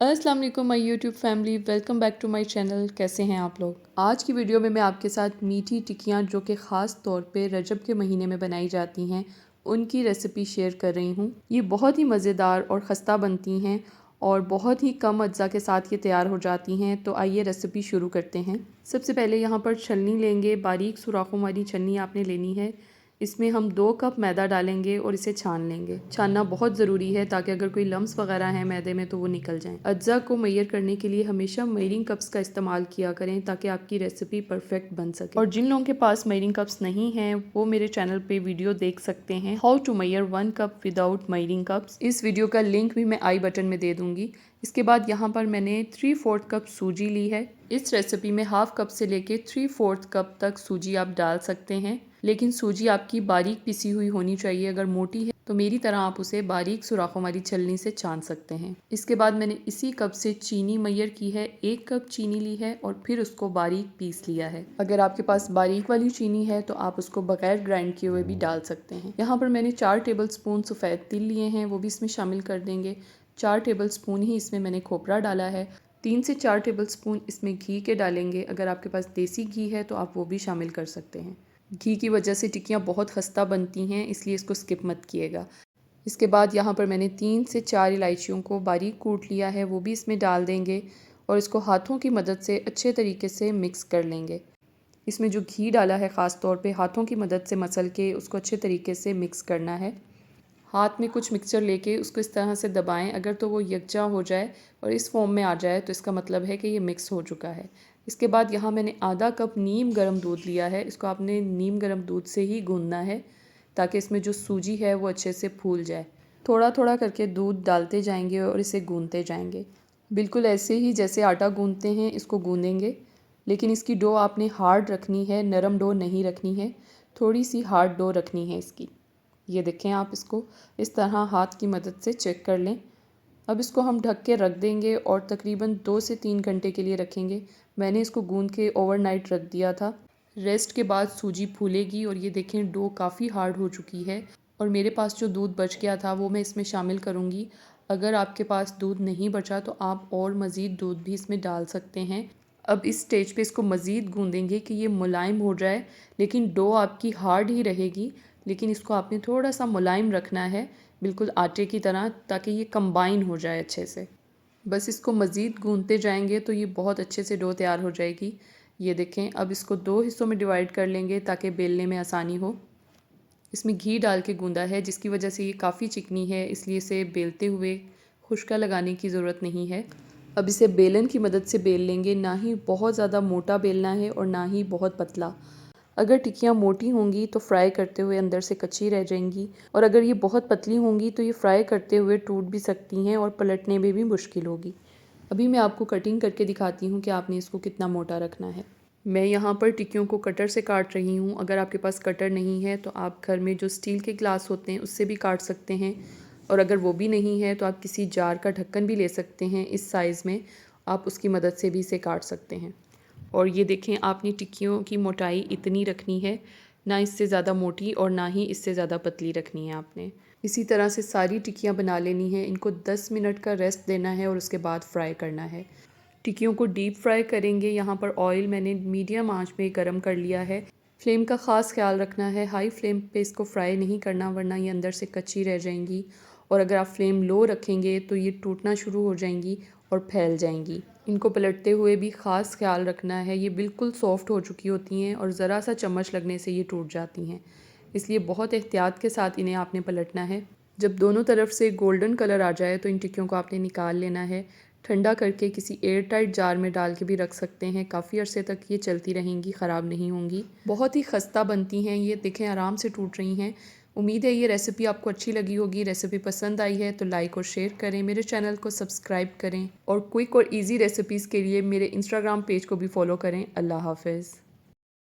अस्सलाम वालेकुम my YouTube family, welcome back to my channel. कैसे हैं आप लोग। आज की वीडियो में मैं आपके साथ मीठी टिक्कियाँ जो कि ख़ास तौर पे रजब के महीने में बनाई जाती हैं उनकी रेसिपी शेयर कर रही हूँ। ये बहुत ही मज़ेदार और ख़स्ता बनती हैं और बहुत ही कम अज्जा के साथ ये तैयार हो जाती हैं। तो आइए रेसिपी शुरू करते हैं। सबसे पहले यहाँ पर छलनी लेंगे, बारीक सुराखों वाली छलनी आपने लेनी है। इसमें हम 2 कप मैदा डालेंगे और इसे छान लेंगे। छानना बहुत ज़रूरी है ताकि अगर कोई लम्स वगैरह हैं मैदे में तो वो निकल जाएं। अज्जा को मेजर करने के लिए हमेशा मेजरिंग कप्स का इस्तेमाल किया करें ताकि आपकी रेसिपी परफेक्ट बन सके। और जिन लोगों के पास मेजरिंग कप्स नहीं हैं वो मेरे चैनल पे वीडियो देख सकते हैं, how to measure 1 cup without measuring cups. इस वीडियो का लिंक भी मैं आई बटन में दे दूंगी। इसके बाद यहाँ पर मैंने 3/4 कप सूजी ली है। इस रेसिपी में हाफ कप से लेके 3/4 कप तक सूजी आप डाल सकते हैं, लेकिन सूजी आपकी बारीक पिसी हुई होनी चाहिए। अगर मोटी है तो मेरी तरह आप उसे बारीक सुराखों वाली छलनी से छान सकते हैं। इसके बाद मैंने इसी कप से चीनी मेजर की है, 1 कप चीनी ली है और फिर उसको बारीक पीस लिया है। अगर आपके पास बारीक वाली चीनी है तो आप उसको बगैर ग्राइंड किए हुए भी डाल सकते हैं। यहाँ पर मैंने 4 टेबल स्पून सफ़ेद तिल लिए हैं, वो भी इसमें शामिल कर देंगे। 4 टेबल स्पून ही इसमें मैंने खोपरा डाला है। 3 से 4 टेबल स्पून इसमें घी के डालेंगे। अगर आपके पास देसी घी है तो आप वो भी शामिल कर सकते हैं। घी की वजह से टिक्कियाँ बहुत खस्ता बनती हैं, इसलिए इसको स्किप मत किएगा। इसके बाद यहाँ पर मैंने 3 से 4 इलायचियों को बारीक कूट लिया है, वो भी इसमें डाल देंगे और इसको हाथों की मदद से अच्छे तरीके से मिक्स कर लेंगे। इसमें जो घी डाला है ख़ास तौर पे हाथों की मदद से मसल के उसको अच्छे तरीके से मिक्स करना है। हाथ में कुछ मिक्सचर लेके उसको इस तरह से दबाएं। अगर तो वो यकजा हो जाए और इस फॉर्म में आ जाए तो इसका मतलब है कि ये मिक्स हो चुका है। इसके बाद यहाँ मैंने आधा कप नीम गर्म दूध लिया है। इसको आपने नीम गर्म दूध से ही गूंदना है ताकि इसमें जो सूजी है वो अच्छे से फूल जाए। थोड़ा थोड़ा करके दूध डालते जाएंगे और इसे गूंदते जाएंगे। बिल्कुल ऐसे ही जैसे आटा गूंदते हैं इसको गूंदेंगे, लेकिन इसकी डो आपने हार्ड रखनी है, नरम डो नहीं रखनी है। थोड़ी सी हार्ड डो रखनी है इसकी। ये देखें, आप इसको इस तरह हाथ की मदद से चेक कर लें। अब इसको हम ढक के रख देंगे और तकरीबन 2 से 3 घंटे के लिए रखेंगे। मैंने इसको गूंद के ओवरनाइट रख दिया था। रेस्ट के बाद सूजी फूलेगी और ये देखें डो काफ़ी हार्ड हो चुकी है। और मेरे पास जो दूध बच गया था वो मैं इसमें शामिल करूँगी। अगर आपके पास दूध नहीं बचा तो आप और मज़ीद दूध भी इसमें डाल सकते हैं। अब इस स्टेज पे इसको मज़ीद गूंदेंगे कि ये मुलायम हो जाए, लेकिन डो आपकी हार्ड ही रहेगी। लेकिन इसको आपने थोड़ा सा मुलायम रखना है, बिल्कुल आटे की तरह, ताकि ये कंबाइन हो जाए अच्छे से। बस इसको मज़ीद गूंदते जाएंगे तो ये बहुत अच्छे से डो तैयार हो जाएगी। ये देखें, अब इसको 2 हिस्सों में डिवाइड कर लेंगे ताकि बेलने में आसानी हो। इसमें घी डाल के गूंदा है जिसकी वजह से ये काफ़ी चिकनी है, इसलिए इसे बेलते हुए खुश्का लगाने की ज़रूरत नहीं है। अब इसे बेलन की मदद से बेल लेंगे। ना ही बहुत ज़्यादा मोटा बेलना है और ना ही बहुत पतला। अगर टिक्कियाँ मोटी होंगी तो फ्राई करते हुए अंदर से कच्ची रह जाएंगी, और अगर ये बहुत पतली होंगी तो ये फ्राई करते हुए टूट भी सकती हैं और पलटने में भी मुश्किल होगी। अभी मैं आपको कटिंग करके दिखाती हूँ कि आपने इसको कितना मोटा रखना है। मैं यहाँ पर टिक्कियों को कटर से काट रही हूँ। अगर आपके पास कटर नहीं है तो आप घर में जो स्टील के ग्लास होते हैं उससे भी काट सकते हैं, और अगर वो भी नहीं है तो आप किसी जार का ढक्कन भी ले सकते हैं इस साइज़ में, आप उसकी मदद से भी इसे काट सकते हैं। और ये देखें, आपने टिक्कियों की मोटाई इतनी रखनी है, ना इससे ज़्यादा मोटी और ना ही इससे ज़्यादा पतली रखनी है आपने। इसी तरह से सारी टिक्कियाँ बना लेनी है। इनको 10 मिनट का रेस्ट देना है और उसके बाद फ्राई करना है। टिक्कियों को डीप फ्राई करेंगे। यहाँ पर ऑयल मैंने मीडियम आंच में गर्म कर लिया है। फ्लेम का ख़ास ख्याल रखना है, हाई फ्लेम पे इसको फ्राई नहीं करना वरना ये अंदर से कच्ची रह जाएंगी। और अगर आप फ्लेम लो रखेंगे तो ये टूटना शुरू हो जाएंगी और फैल जाएंगी। इनको पलटते हुए भी ख़ास ख्याल रखना है। ये बिल्कुल सॉफ्ट हो चुकी होती हैं और ज़रा सा चम्मच लगने से ये टूट जाती हैं, इसलिए बहुत एहतियात के साथ इन्हें आपने पलटना है। जब दोनों तरफ से गोल्डन कलर आ जाए तो इन टिक्कियों को आपने निकाल लेना है। ठंडा करके किसी एयर टाइट जार में डाल के भी रख सकते हैं, काफ़ी अरसे तक ये चलती रहेंगी, ख़राब नहीं होंगी। बहुत ही खस्ता बनती हैं ये, देखें आराम से टूट रही हैं। उम्मीद है ये रेसिपी आपको अच्छी लगी होगी। रेसिपी पसंद आई है तो लाइक और शेयर करें, मेरे चैनल को सब्सक्राइब करें और क्विक और ईजी रेसिपीज़ के लिए मेरे इंस्टाग्राम पेज को भी फॉलो करें। अल्लाह हाफ़िज़।